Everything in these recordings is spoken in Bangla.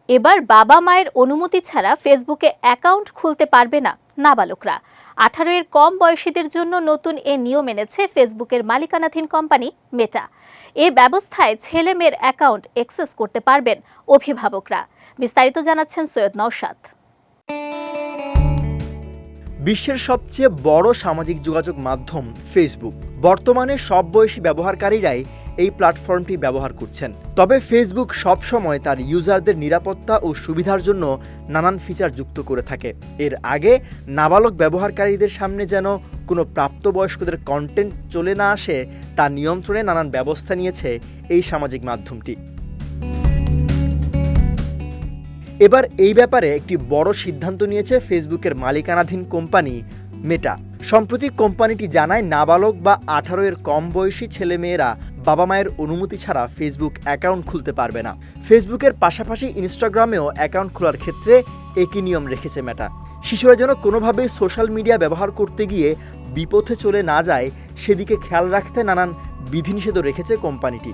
এবার বাবা মায়ের অনুমতি ছাড়া ফেসবুকে অ্যাকাউন্ট খুলতে পারবে না নাবালকরা। 18 এর কম বয়সীদের জন্য নতুন এ নিয়ম এনেছে ফেসবুকের মালিকানাধীন কোম্পানি মেটা। এই ব্যবস্থায় ছেলে মেয়ের অ্যাকাউন্ট অ্যাক্সেস করতে পারবেন অভিভাবকরা। বিস্তারিত জানাচ্ছেন সৈয়দ নওশাদ। বিশ্বের সবচেয়ে বড় সামাজিক যোগাযোগ মাধ্যম ফেসবুক। বর্তমানে সব বয়সী ব্যবহারকারীরাই এই প্ল্যাটফর্মটি ব্যবহার করছেন। তবে ফেসবুক সবসময় তার ইউজারদের নিরাপত্তা ও সুবিধার জন্য নানান ফিচার যুক্ত করে থাকে। এর আগে নাবালক ব্যবহারকারীদের সামনে যেন কোনো প্রাপ্তবয়স্কদের কন্টেন্ট চলে না আসে তা নিয়ন্ত্রণে নানান ব্যবস্থা নিয়েছে এই সামাজিক মাধ্যমটি। এবার এই ব্যাপারে একটি বড় সিদ্ধান্ত নিয়েছে ফেসবুকের মালিকানাধীন কোম্পানি মেটা। সম্প্রতি কোম্পানিটি জানায় নাবালক বা 18 এর কম বয়সী ছেলেমেয়েরা বাবা মায়ের অনুমতি ছাড়া ফেসবুক অ্যাকাউন্ট খুলতে পারবে না। ফেসবুকের পাশাপাশি ইনস্টাগ্রামেও অ্যাকাউন্ট খোলার ক্ষেত্রে একই নিয়ম রেখেছে মেটা। শিশুরা যেন কোনোভাবেই সোশ্যাল মিডিয়া ব্যবহার করতে গিয়ে বিপথে চলে না যায় সেদিকে খেয়াল রাখতে নানান বিধিনিষেধও রেখেছে কোম্পানিটি।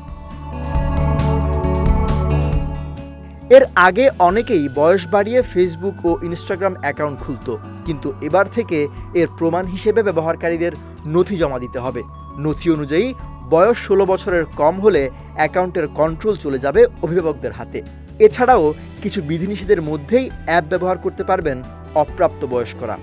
এর আগে অনেকেই বয়স বাড়িয়ে ফেসবুক ও ইনস্টাগ্রাম অ্যাকাউন্ট খুলত, কিন্তু এবার থেকে এর প্রমাণ হিসেবে ব্যবহারকারীদের নথি জমা দিতে হবে। নথি অনুযায়ী বয়স 16 বছরের কম হলে অ্যাকাউন্টের কন্ট্রোল চলে যাবে অভিভাবকদের হাতে। এছাড়াও কিছু বিধিনিষেধের মধ্যেই অ্যাপ ব্যবহার করতে পারবেন অপ্রাপ্তবয়স্করা।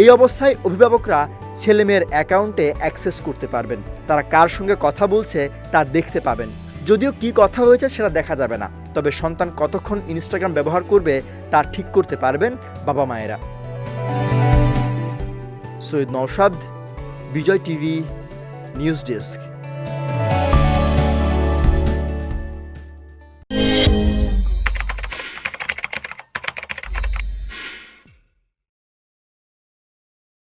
এই অবস্থায় অভিভাবকরা ছেলেমেয়ের অ্যাকাউন্টে অ্যাক্সেস করতে পারবেন। তারা কার সঙ্গে কথা বলছে তা দেখতে পাবেন। যদিও কি কথা হয়েছে সেটা দেখা যাবে না, তবে সন্তান কতক্ষণ ইনস্টাগ্রাম ব্যবহার করবে তা ঠিক করতে পারবেন বাবা মায়েরা। সৈয়দ নওশাদ, বিজয় টিভি, নিউজ ডেস্ক।